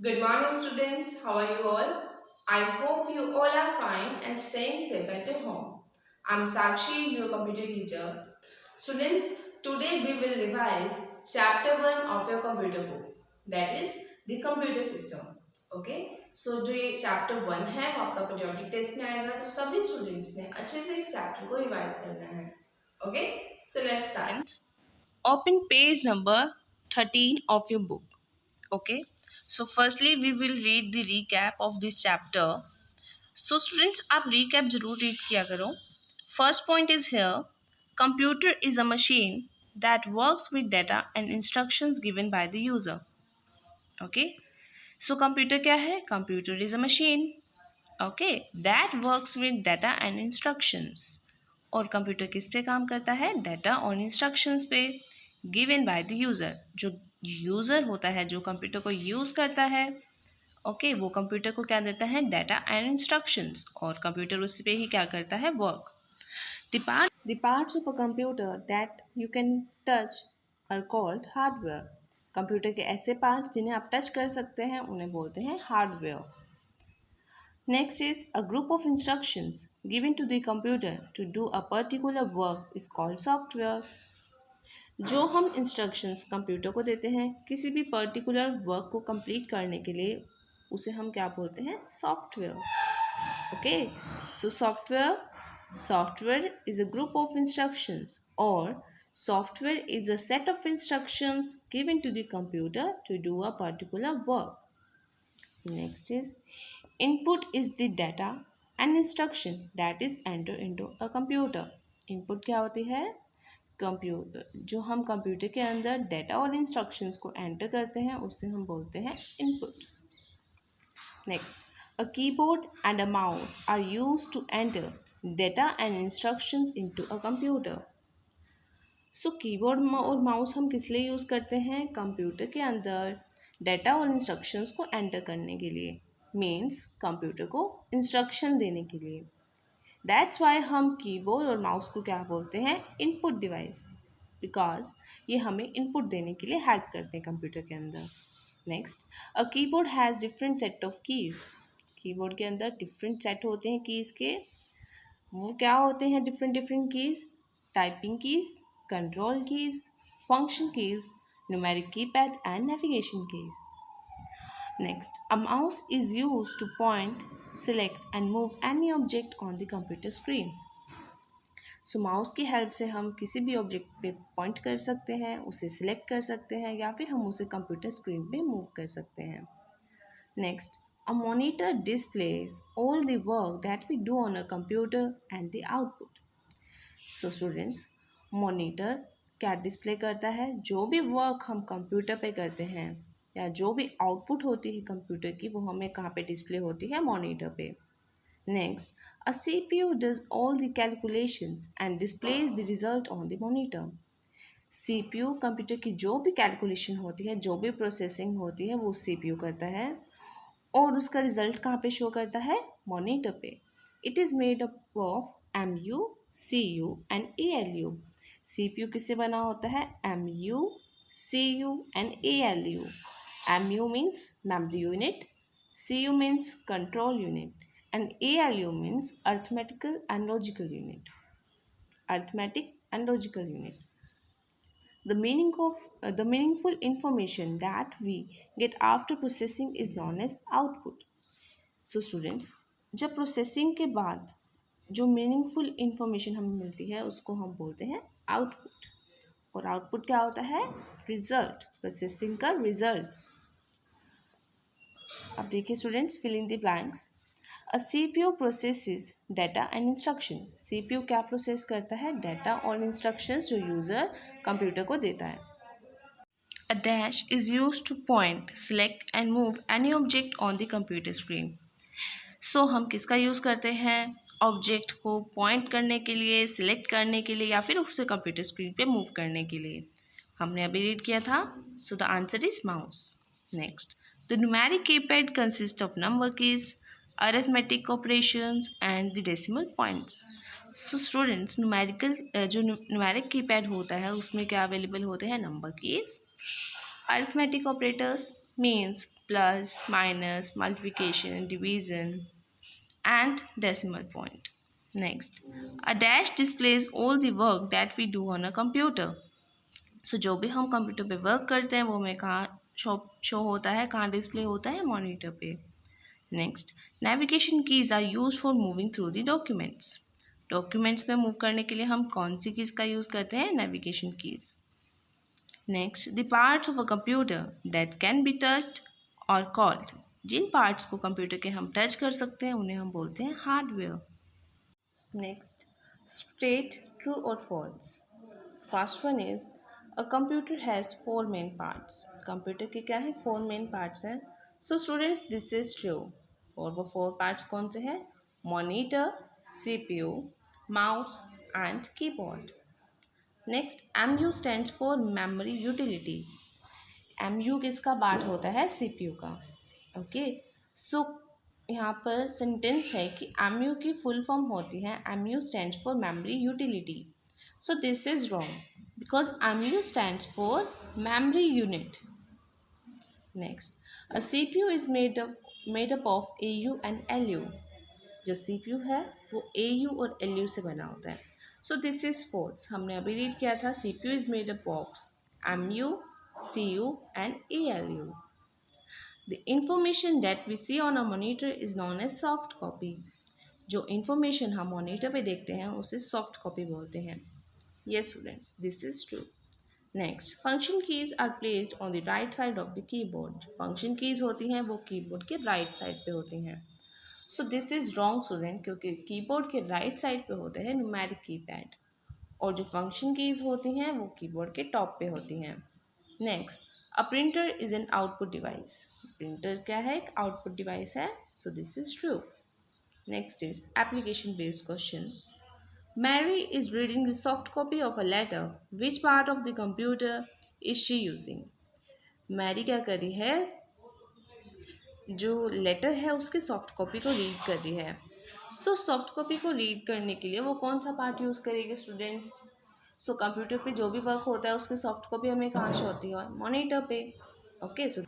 Good morning, students. How are you all? I hope you all are fine and staying safe at your home. I'm Sakshi, your computer teacher. Students, today we will revise chapter 1 of your computer book, that is the computer system. Okay so जो ये chapter 1 है वो आपका periodic test में आएगा, तो सभी students ने अच्छे से इस चैप्टर को रिवाइज करना है. Okay so let's start. Open page number 13 of your book. Okay, so firstly we will read the recap of this chapter. So students, आप recap जरूर read किया करो. First point is here, computer is a machine that works with data and instructions given by the user. Okay, so computer क्या है? Computer is a machine, okay, that works with data and instructions. और computer किस पे काम करता है? Data और instructions पे, गिवन बाय द यूज़र. जो यूज़र होता है, जो कंप्यूटर को यूज़ करता है, ओके, वो कंप्यूटर को क्या देता है? डाटा एंड इंस्ट्रक्शंस, और कंप्यूटर उस पे ही क्या करता है? Work. The parts of a computer that you can touch are called hardware. Computer के ऐसे पार्ट्स जिन्हें आप टच कर सकते हैं उन्हें बोलते हैं hardware. Next is a group of instructions given to the computer to do a particular work is called software. जो हम इंस्ट्रक्शंस कंप्यूटर को देते हैं किसी भी पर्टिकुलर वर्क को कंप्लीट करने के लिए, उसे हम क्या बोलते हैं? Software. Okay, so software is a group of instructions, और software is a set of instructions given to the computer to do a particular work. Next is input is the data and instruction that is entered into a computer. Input क्या होती है? Computer, जो हम computer के अंदर data और instructions को enter करते हैं उसे हम बोलते हैं input. Next, a keyboard and a mouse are used to enter data and instructions into a computer. So keyboard और माउस हम किस लिए यूज़ करते हैं? कंप्यूटर के अंदर डाटा और इंस्ट्रक्शंस को एंटर करने के लिए, मीन्स कंप्यूटर को इंस्ट्रक्शन देने के लिए. दैट्स वाई हम कीबोर्ड और माउस को क्या बोलते हैं? इनपुट डिवाइस, बिकॉज ये हमें इनपुट देने के लिए हेल्प करते हैं कंप्यूटर के अंदर. Next, a keyboard has different set of keys. Keyboard के अंदर डिफरेंट सेट होते हैं कीज़ के. वो क्या होते हैं different keys? Typing keys, control keys, function keys, numeric keypad and navigation keys. Next, a mouse is used to point, select and move any object on the computer screen. So mouse की help से हम किसी भी object पे point कर सकते हैं, उसे सिलेक्ट कर सकते हैं, या फिर हम उसे कंप्यूटर स्क्रीन पे मूव कर सकते हैं. Next, a monitor displays all the work that we do on a computer and the output. So students, monitor क्या डिस्प्ले करता है? जो भी वर्क हम कंप्यूटर पे करते हैं या जो भी आउटपुट होती है कंप्यूटर की, वो हमें कहाँ पे डिस्प्ले होती है? मॉनिटर पे. Next, a CPU does all the calculations and displays the result on the monitor. CPU computer की जो भी कैलकुलेशन होती है, जो भी प्रोसेसिंग होती है, वो सीपीयू करता है, और उसका रिजल्ट कहाँ पे शो करता है? मॉनिटर पे. It is made up of MU, CU and ALU. CPU किससे बना होता है? MU, CU and ALU. MU means memory unit, CU means control unit, and ALU means arithmetical and logical unit. Arithmetic and logical unit. The meaningful information that we get after processing is known as output. So students, जब processing के बाद जो meaningful information हमें मिलती है उसको हम बोलते हैं आउटपुट. और आउटपुट क्या होता है? रिजल्ट, प्रोसेसिंग का रिजल्ट. अब देखिए students, fill in the blanks. A CPU processes data and instruction. CPU क्या प्रोसेस करता है? डाटा और इंस्ट्रक्शंस जो यूज़र कंप्यूटर को देता है. A dash is used to point, select and move any object on the computer screen. So हम किसका यूज़ करते हैं? ऑब्जेक्ट को पॉइंट करने के लिए, सिलेक्ट करने के लिए, या फिर उसे कंप्यूटर स्क्रीन पे मूव करने के लिए. हमने अभी रीड किया था. सो the answer is mouse. Next, the numeric keypad consists of number keys, arithmetic operations and the decimal points. So students, जो numeric keypad होता है उसमें क्या अवेलेबल होते हैं? Number keys, arithmetic operators, means plus, minus, multiplication, division, and decimal point. Next, a dash displays all the work that we do on a computer. So जो भी हम कंप्यूटर पे वर्क करते हैं वो हमें कहाँ शो होता है, कहाँ डिस्प्ले होता है, मॉनिटर पे. Next, navigation keys are use for moving through the documents. Documents में मूव करने के लिए हम कौन सी कीज़ का यूज़ करते हैं? Navigation keys. Next, the parts of a computer that can be touched और कॉल्ड. जिन पार्ट्स को कंप्यूटर के हम टच कर सकते हैं उन्हें हम बोलते हैं हार्डवेयर. नेक्स्ट, स्ट्रेट, ट्रू और false. First one is a computer has 4 main parts. Computer के क्या है? 4 मेन पार्ट्स हैं. So students, this is true. और वो 4 पार्ट्स कौन से हैं? Monitor, CPU, mouse and keyboard. Next, MU stands for memory utility. MU किसका पार्ट होता है? सीपीयू का. ओके, सो यहाँ पर सेंटेंस है कि एमयू की फुल फॉर्म होती है MU stands for memory utility. So this is wrong because MU stands for memory unit. Next, a CPU is made up of AU and LU. जो CPU है वो एयू और LU से बना होता है. So this is false. हमने अभी रीड किया था CPU is made up of MU, CU and ALU. The information that we see on a monitor is known as soft copy. जो इंफॉर्मेशन हम मॉनिटर पे देखते हैं उसे सॉफ्ट कॉपी बोलते हैं. Yes students, this is true. Next, function keys are placed on the right side of the keyboard. Function keys होती हैं वो कीबोर्ड के राइट साइड पे होती हैं. So this is wrong student, क्योंकि कीबोर्ड के राइट साइड पे होते हैं न्यूमेरिक कीपैड और जो फंक्शन कीज होती हैं वो कीबोर्ड के टॉप पे होती हैं. Next, a printer is an output device. Printer क्या है? एक आउटपुट डिवाइस है. So this is true. Next is application based question. Mary is reading the soft copy of a letter. Which part of the computer is she using? Mary क्या कर रही है? जो letter है उसके सॉफ्ट कॉपी को read कर रही है. सो सॉफ्ट कॉपी को रीड करने के लिए वो कौन सा पार्ट यूज़ करेगी स्टूडेंट्स? सो कंप्यूटर पे जो भी वर्क होता है उसकी सॉफ्ट कॉपी हमें कहाँ शो होती है? मॉनिटर पे. Okay, so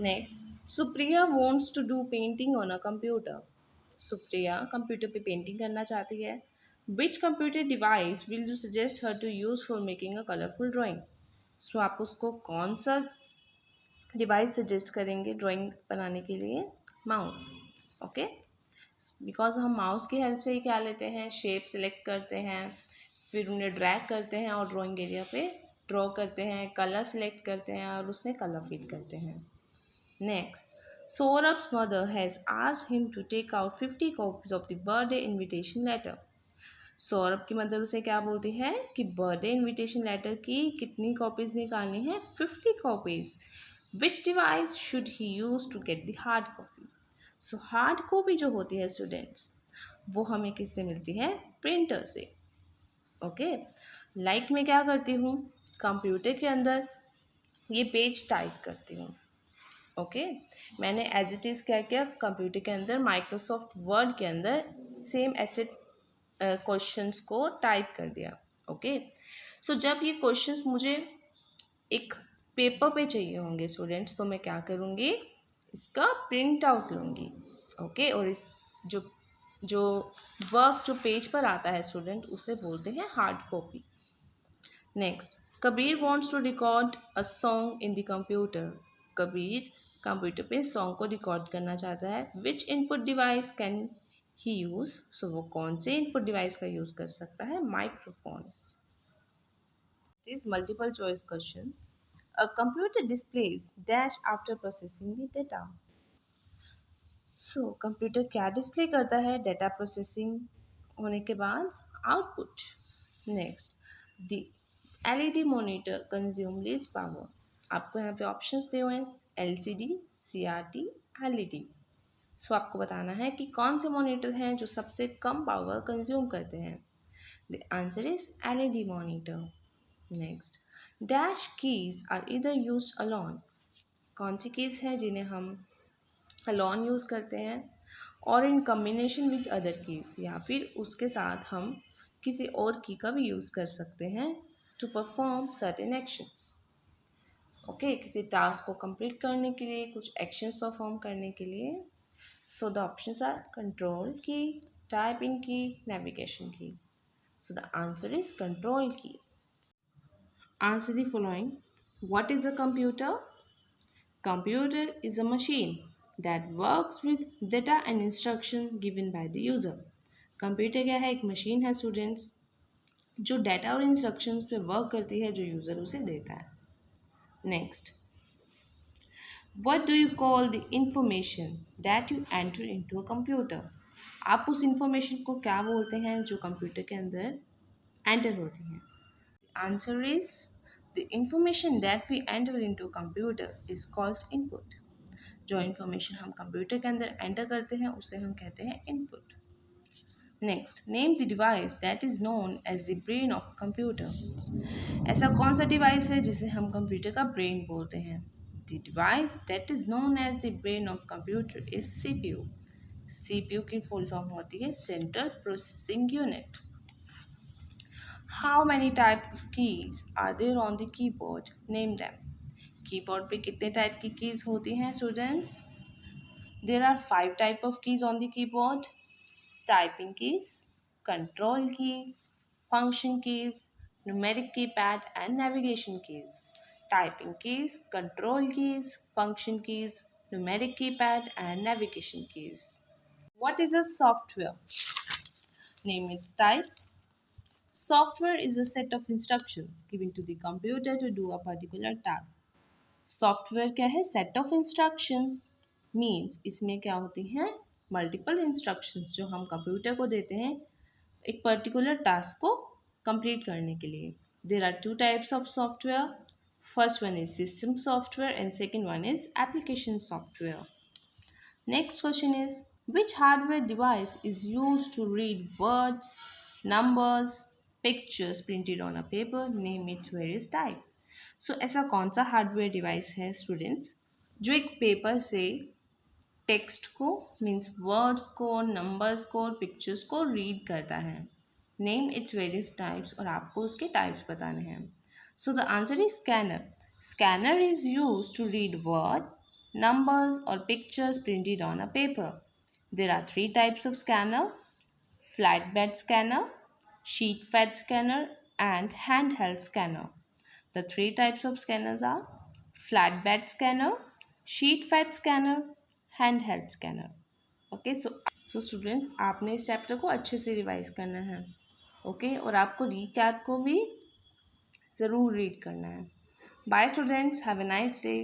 next, Supriya wants to do painting on a computer. Supriya computer पे पेंटिंग करना चाहती है. Which computer device will you suggest her to use for making a colourful drawing? So आप उसको कौन सा डिवाइस सजेस्ट करेंगे ड्राइंग बनाने के लिए? माउस. ओके, बिकॉज हम माउस की हेल्प से ही क्या लेते हैं? शेप सेलेक्ट करते हैं, फिर उन्हें ड्रैग करते हैं और ड्राइंग एरिया पे ड्रॉ करते हैं, कलर सेलेक्ट करते हैं और उसमें कलर फिल करते हैं. Next, Saurabh's mother has asked him to take out 50 copies of the birthday invitation letter. Saurabh की मदर उसे क्या बोलती है कि बर्थडे इनविटेशन लेटर की कितनी कॉपीज़ निकालनी है? 50 copies. Which device should he use to get the hard copy? So hard copy जो होती है स्टूडेंट्स वो हमें किससे मिलती है? प्रिंटर से. ओके, लाइक मैं क्या करती हूँ? कंप्यूटर के अंदर ये पेज टाइप करती हूँ. ओके, मैंने एज इट इज़ क्या किया? कंप्यूटर के अंदर माइक्रोसॉफ्ट वर्ड के अंदर सेम ऐसे क्वेश्चंस को टाइप कर दिया. ओके, सो जब ये क्वेश्चंस मुझे एक पेपर पे चाहिए होंगे स्टूडेंट्स तो मैं क्या करूँगी? इसका प्रिंट आउट लूँगी. ओके, और इस जो जो वर्क जो पेज पर आता है स्टूडेंट उसे बोलते हैं hard copy. Next, Kabir wants to record a song in the computer. Kabir computer पे सॉन्ग को रिकॉर्ड करना चाहता है. Which input device can he use? So वो कौन से इनपुट डिवाइस का यूज़ कर सकता है? Microphone. Is multiple choice question. A computer displays dash after processing the data. So computer क्या डिस्प्ले करता है डेटा प्रोसेसिंग होने के बाद? Output. Next, the LED monitor consume less power. आपको यहाँ पे ऑप्शंस दिए हुए हैं एलसीडी, सीआरटी, एलईडी. सो आपको बताना है कि कौन से मॉनिटर हैं जो सबसे कम पावर कंज्यूम करते हैं. The answer is LED monitor. Next, dash keys are either use alone. कौन सी कीज़ हैं जिन्हें हम अलोन यूज़ करते हैं और इन कम्बिनेशन विद अदर कीज़, या फिर उसके साथ हम किसी और की का भी यूज़ कर सकते हैं to perform certain actions. Okay, किसी टास्क को कंप्लीट करने के लिए, कुछ एक्शंस परफॉर्म करने के लिए. So the options are control key, typing key, navigation key. So the answer is control key. Answer the following. What is a computer? Computer is a machine that works with data and instruction given by the user. Computer क्या है? एक machine है students, जो data और instructions पे work करती है जो यूज़र उसे देता है. Next, what do you call the information that you enter into a computer? आप उस इंफॉर्मेशन को क्या बोलते हैं जो कंप्यूटर के अंदर एंटर होती है? Answer is the information that we enter into computer is called input. जो इंफॉर्मेशन हम कंप्यूटर के अंदर एंटर करते हैं उसे हम कहते हैं input. Next, name the device that is known as the brain of computer. ऐसा कौन सा डिवाइस है जिसे हम कंप्यूटर का ब्रेन बोलते हैं? The device that is known as the brain of computer is CPU. CPU की फुल फॉर्म होती है central processing unit. How many type of keys are there on the keyboard? Name them. Keyboard पे कितने type की keys होती हैं students? There are 5 type of keys on the keyboard. Typing keys, control key, function keys, numeric keypad and navigation keys. Typing keys, control keys, function keys, numeric keypad and navigation keys. What is a software? Name its type. Software is a set of instructions given to the computer to do a particular task. Software क्या है? Set of instructions means इसमें क्या होती हैं? Multiple instructions जो हम computer को देते हैं एक पर्टिकुलर टास्क को कंप्लीट करने के लिए. There are 2 types of software. First one is system software and second one is application software. Next question is which hardware device is use to read words, numbers, pictures printed on a paper? Name its various type. So ऐसा कौन सा hardware device है students जो एक paper से text को means words को, numbers को और पिक्चर्स को रीड करता है? नेम इट्स वेरियस टाइप्स और आपको उसके टाइप्स बताने हैं. So the answer is scanner. Scanner is use to read word, numbers और pictures printed on a paper. There are 3 types of scanner: flat bed scanner, sheet fed scanner and handheld scanner. The 3 types of scanners are flatbed scanner, sheet fed scanner, handheld scanner. Okay, so student आपने इस chapter को अच्छे से revise करना है. Okay, और आपको recap को भी ज़रूर रीड करना है. Bye students, have a nice day.